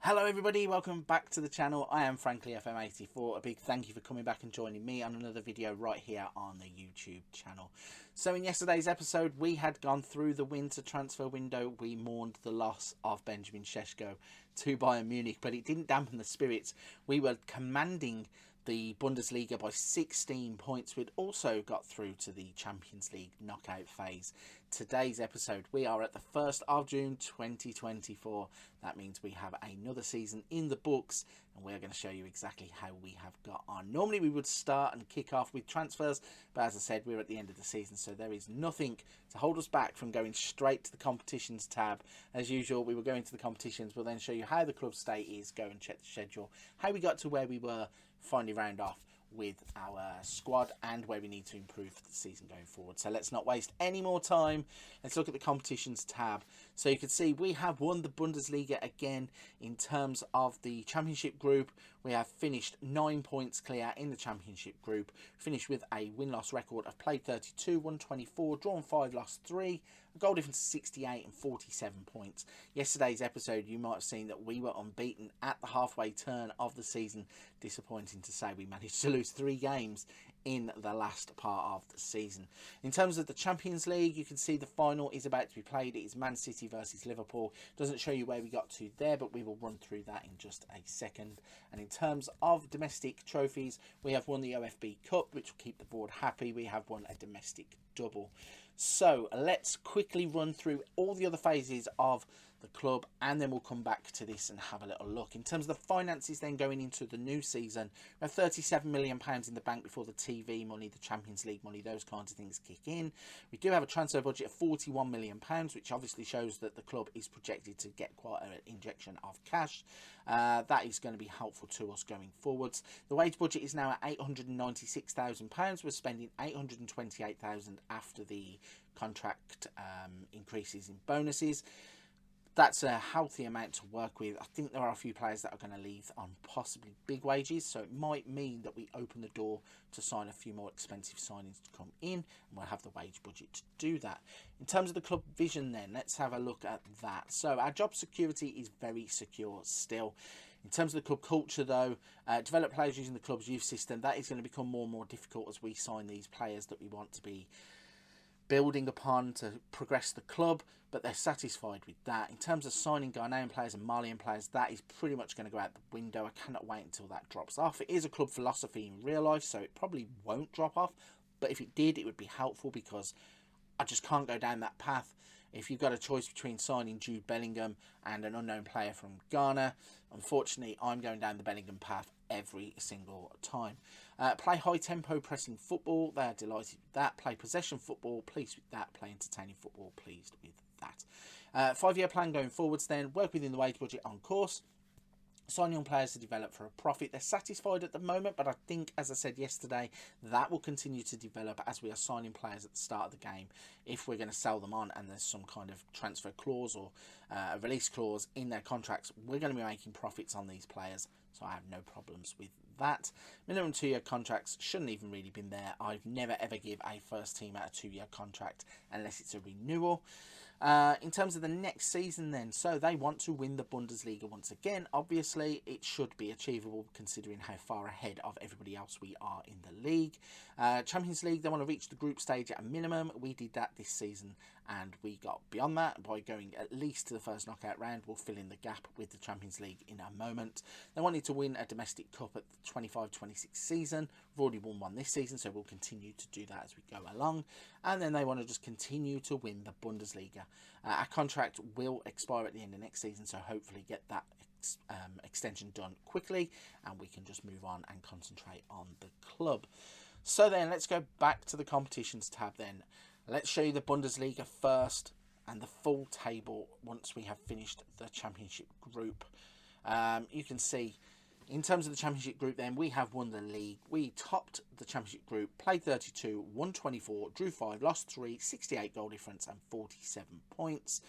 Hello everybody, welcome back to the channel. I am frankly FM84. A big thank you for coming back and joining me on another video right here on the YouTube channel. So in yesterday's episode we had gone through the winter transfer window. We mourned the loss of Benjamin Šeško to Bayern Munich, but it didn't dampen the spirits. We were commanding the Bundesliga by 16 points. We'd also got through to the Champions League knockout phase. Today's episode, we are at the 1st of June 2024. That means we have another season in the books, and we're going to show you exactly how we have got on. Normally we would start and kick off with transfers, but as I said, we're at the end of the season, so there is nothing to hold us back from going straight to the competitions tab. As usual, we will go into the competitions. We'll then show you how the club state is, go and check the schedule, how we got to where we were, finally round off with our squad and where we need to improve for the season going forward. So let's not waste any more time. Let's look at the competitions tab. So you can see we have won the Bundesliga again. In terms of the championship group, we have finished 9 points clear in the championship group, finished with a win-loss record of played 32, won 24, drawn 5, lost 3, a goal difference of 68 and 47 points. Yesterday's episode, you might have seen that we were unbeaten at the halfway turn of the season. Disappointing to say, we managed to lose 3 games in the last part of the season. In terms of the Champions League, you can see the final is about to be played. It is Man City versus Liverpool. Doesn't show you where we got to there, but we will run through that in just a second. And in terms of domestic trophies, we have won the OFB Cup, which will keep the board happy. We have won a domestic double. So let's quickly run through all the other phases of the club, and then we'll come back to this and have a little look. In terms of the finances then going into the new season, we have £37 million in the bank before the TV money, the Champions League money, those kinds of things kick in. We do have a transfer budget of £41 million, which obviously shows that the club is projected to get quite an injection of cash. That is going to be helpful to us going forwards. The wage budget is now at £896,000. We're spending £828,000 after the contract increases in bonuses. That's a healthy amount to work with. I think there are a few players that are going to leave on possibly big wages, so it might mean that we open the door to sign a few more expensive signings to come in, and we'll have the wage budget to do that. In terms of the club vision then, let's have a look at that. So our job security is very secure still. In terms of the club culture though, develop players using the club's youth system. That is going to become more and more difficult as we sign these players that we want to be building upon to progress the club, but they're satisfied with that. In terms of signing Ghanaian players and Malian players, that is pretty much going to go out the window. I cannot wait until that drops off. It is a club philosophy in real life, so it probably won't drop off, but if it did, it would be helpful because I just can't go down that path. If you've got a choice between signing Jude Bellingham and an unknown player from Ghana, unfortunately, I'm going down the Bellingham path every single time. Play high-tempo pressing football. They're delighted with that. Play possession football. Pleased with that. Play entertaining football. Pleased with that. 5-year plan going forwards then. Work within the wage budget on course. Sign young players to develop for a profit. They're satisfied at the moment, but I think, as I said yesterday, that will continue to develop as we are signing players at the start of the game. If we're going to sell them on and there's some kind of transfer clause or a release clause in their contracts, we're going to be making profits on these players, so I have no problems with that. Minimum 2-year contracts shouldn't even really been there. I've never ever give a first team out a 2-year contract unless it's a renewal. In terms of the next season then, so they want to win the Bundesliga once again. Obviously, it should be achievable considering how far ahead of everybody else we are in the league. Champions League, they want to reach the group stage at a minimum. We did that this season and we got beyond that by going at least to the first knockout round. We'll fill in the gap with the Champions League in a moment. They wanted to win a domestic cup at the 25-26 season. We've already won one this season, so we'll continue to do that as we go along. And then they want to just continue to win the Bundesliga. Our contract will expire at the end of next season, so hopefully get that extension done quickly and we can just move on and concentrate on the club. So then let's go back to the competitions tab then. Let's show you the Bundesliga first and the full table once we have finished the championship group. You can see in terms of the championship group then, we have won the league. We topped the championship group, played 32, won 24, drew 5, lost 3, 68 goal difference and 47 points.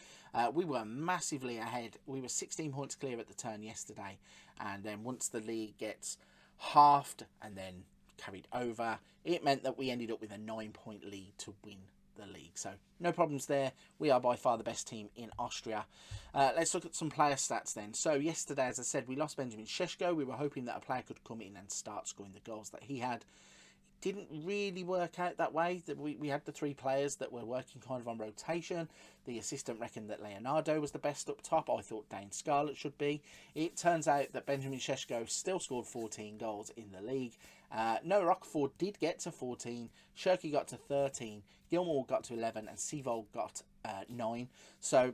We were massively ahead. We were 16 points clear at the turn yesterday, and then once the league gets halved and then carried over, it meant that we ended up with a 9-point lead to win the league. So no problems there. We are by far the best team in Austria. Let's look at some player stats then. So yesterday, as I said, we lost Benjamin Šeško. We were hoping that a player could come in and start scoring the goals that he had. Didn't really work out that way. That we had the 3 players that were working kind of on rotation. The assistant reckoned that Leonardo was the best up top. I thought Dane Scarlett should be. It turns out that Benjamin Šeško still scored 14 goals in the league. Noah Okafor did get to 14. Shirky got to 13. Gilmour got to 11. And Sevold got 9. So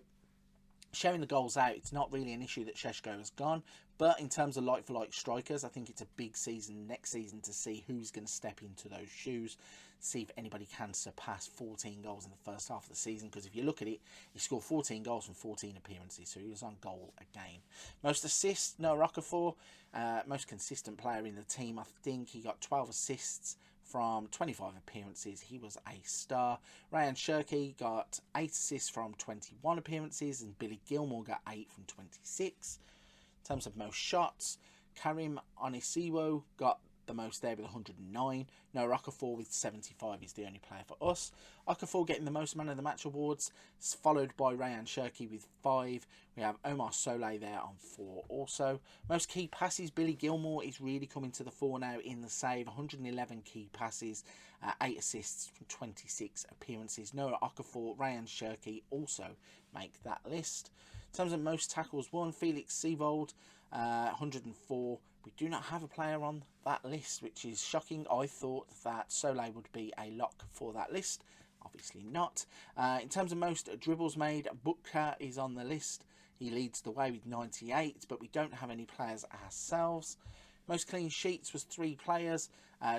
sharing the goals out, it's not really an issue that Šeško has gone. But in terms of like-for-like strikers, I think it's a big season next season to see who's going to step into those shoes, see if anybody can surpass 14 goals in the first half of the season. Because if you look at it, he scored 14 goals from 14 appearances, so he was on goal a game. Most assists, Noah Okafor, most consistent player in the team. I think he got 12 assists from 25 appearances. He was a star. Rayan Shirky got 8 assists from 21 appearances, and Billy Gilmour got 8 from 26. In terms of most shots, Karim Onisiwo got the most there with 109. Noah Okafor with 75 is the only player for us. Okafor getting the most man of the match awards, followed by Rayan Shirky with 5. We have Omar Soleil there on 4 also. Most key passes, Billy Gilmour is really coming to the fore now in the save. 111 key passes, 8 assists from 26 appearances. Noah Okafor, Rayan Shirky also make that list. In terms of most tackles won, Felix Sevold, 104. We do not have a player on that list, which is shocking. I thought that Soleil would be a lock for that list. Obviously not. In terms of most dribbles made, Butka is on the list. He leads the way with 98, but we don't have any players ourselves. Most clean sheets was 3 players.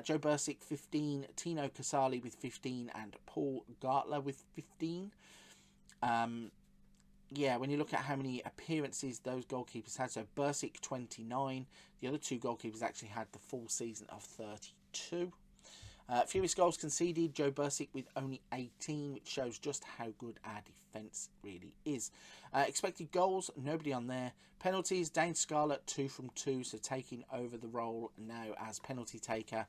Joe Bursick 15, Tino Casali with 15, and Paul Gartler with 15. Yeah, when you look at how many appearances those goalkeepers had, so Bursick 29, the other 2 goalkeepers actually had the full season of 32. Fewest goals conceded, Joe Bursick with only 18, which shows just how good our defence really is. Expected goals, nobody on there. Penalties, Dane Scarlett 2 from 2, so taking over the role now as penalty taker.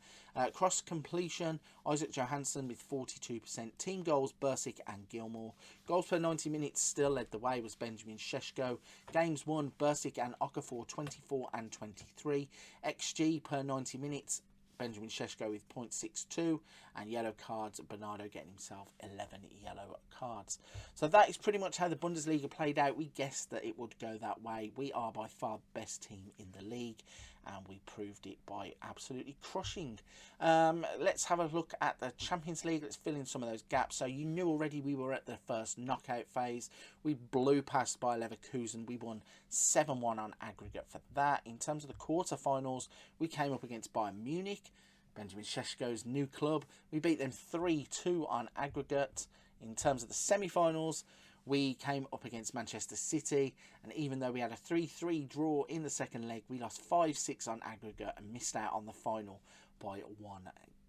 Cross completion, Isaac Johansson with 42%. Team goals, Bursick and Gilmour. Goals per 90 minutes still led the way was Benjamin Šeško. Games won, Bursick and Okafor 24 and 23. XG per 90 minutes, Benjamin Šeško with 0.62, and yellow cards, Bernardo getting himself 11 yellow cards. So that is pretty much how the Bundesliga played out. We guessed that it would go that way. We are by far the best team in the league, and we proved it by absolutely crushing. Let's have a look at the Champions League. Let's fill in some of those gaps. So you knew already we were at the first knockout phase. We blew past Bayer Leverkusen. We won 7-1 on aggregate for that. In terms of the quarterfinals, we came up against Bayern Munich, Benjamin Šeško's new club. We beat them 3-2 on aggregate. In terms of the semi-finals, we came up against Manchester City, and even though we had a 3-3 draw in the second leg, we lost 5-6 on aggregate and missed out on the final by 1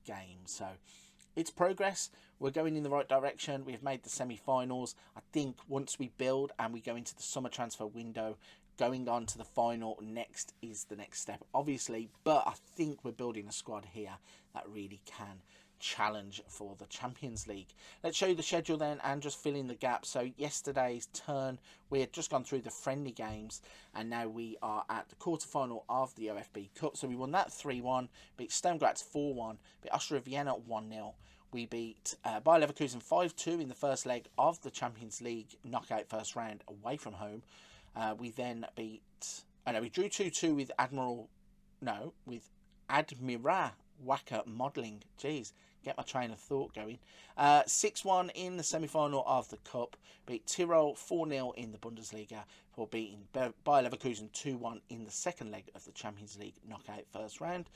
game. So it's progress. We're going in the right direction. We've made the semi-finals. I think once we build and we go into the summer transfer window, going on to the final next is the next step, obviously. But I think we're building a squad here that really can challenge for the Champions League. Let's show you the schedule then and just fill in the gaps. So yesterday's turn, we had just gone through the friendly games, and now we are at the quarterfinal of the OFB Cup. So we won that 3-1, beat Sturm Graz 4-1, beat Austria Vienna 1-0. We beat Bayer Leverkusen 5-2 in the first leg of the Champions League knockout first round away from home. We then beat, we drew 2-2 with Admira Wacker Modelling. Jeez, get my train of thought going. 6-1 in the semi-final of the Cup. Beat Tirol 4-0 in the Bundesliga for beating Bayer Leverkusen 2-1 in the second leg of the Champions League knockout first round.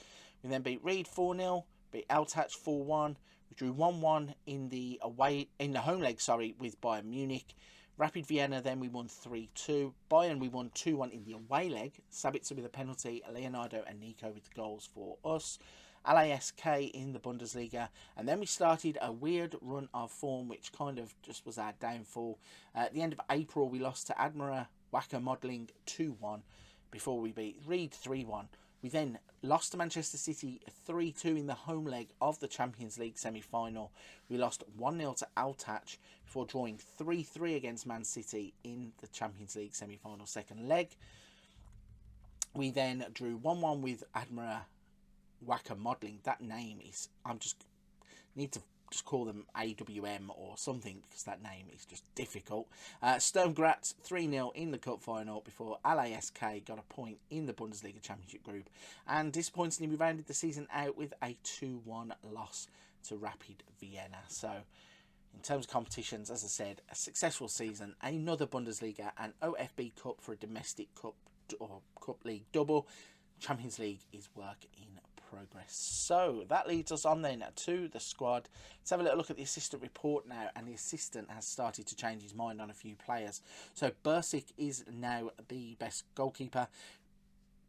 We then beat Ried 4-0, beat Altach 4-1. We drew 1-1 in the home leg, with Bayern Munich. Rapid Vienna, then we won 3-2. Bayern, we won 2-1 in the away leg. Sabitzer with a penalty, Leonardo and Nico with the goals for us. LASK in the Bundesliga, and then we started a weird run of form which kind of just was our downfall. At the end of April, we lost to Admira Wacker Modelling 2-1 before we beat Ried 3-1. We then lost to Manchester City 3-2 in the home leg of the Champions League semi-final. We lost 1-0 to Altach before drawing 3-3 against Man City in the Champions League semi-final second leg. We then drew 1-1 with Admira Wacker Modelling. That name is, need to just call them AWM or something, because that name is just difficult. Sturm Graz 3-0 in the cup final before LASK got a point in the Bundesliga Championship group. And disappointingly, we rounded the season out with a 2-1 loss to Rapid Vienna. So in terms of competitions, as I said, a successful season, another Bundesliga and OFB Cup for a domestic cup or Cup League double. Champions League is work in progress. So that leads us on then to the squad. Let's have a little look at the assistant report now, and the assistant has started to change his mind on a few players. So Bursic is now the best goalkeeper.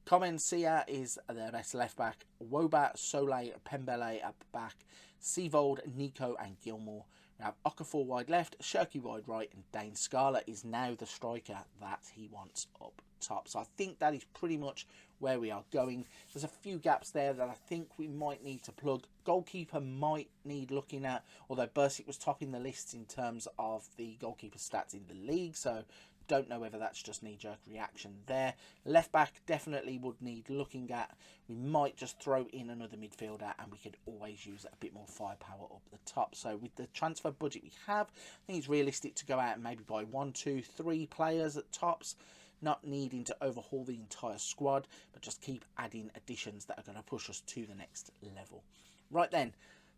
Comencia is the best left back. Woba, Soleil, Pembele at back. Seavold, Nico and Gilmore. We have Okafor wide left, Shirky wide right, and Dane Scala is now the striker that he wants up top. So I think that is pretty much where we are going. There's a few gaps there that I think we might need to plug. Goalkeeper might need looking at, although Bursic was topping the list in terms of the goalkeeper stats in the league, so don't know whether that's just knee-jerk reaction there. Left back definitely would need looking at. We might just throw in another midfielder, and we could always use a bit more firepower up the top. So with the transfer budget we have, I think it's realistic to go out and maybe buy 1, 2, 3 players at tops, not needing to overhaul the entire squad, but just keep adding additions that are going to push us to the next level. Right then,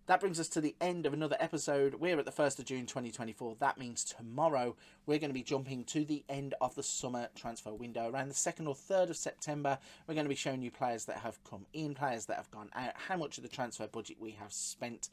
that brings us to the end of another episode. We're at the 1st of June 2024. That means tomorrow we're going to be jumping to the end of the summer transfer window. Around the 2nd or 3rd of September, we're going to be showing you players that have come in, players that have gone out, how much of the transfer budget we have spent,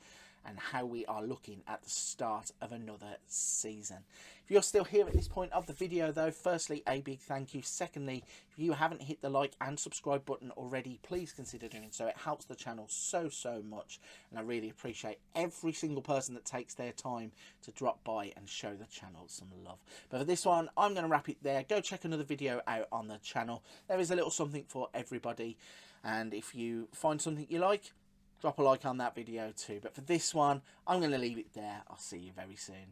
and how we are looking at the start of another season. If you're still here at this point of the video though, firstly, a big thank you. Secondly, if you haven't hit the like and subscribe button already, please consider doing so. It helps the channel so much, and I really appreciate every single person that takes their time to drop by and show the channel some love. But for this one, I'm going to wrap it there. Go check another video out on the channel. There is a little something for everybody, and if you find something you like, drop a like on that video too. But for this one, I'm going to leave it there. I'll see you very soon.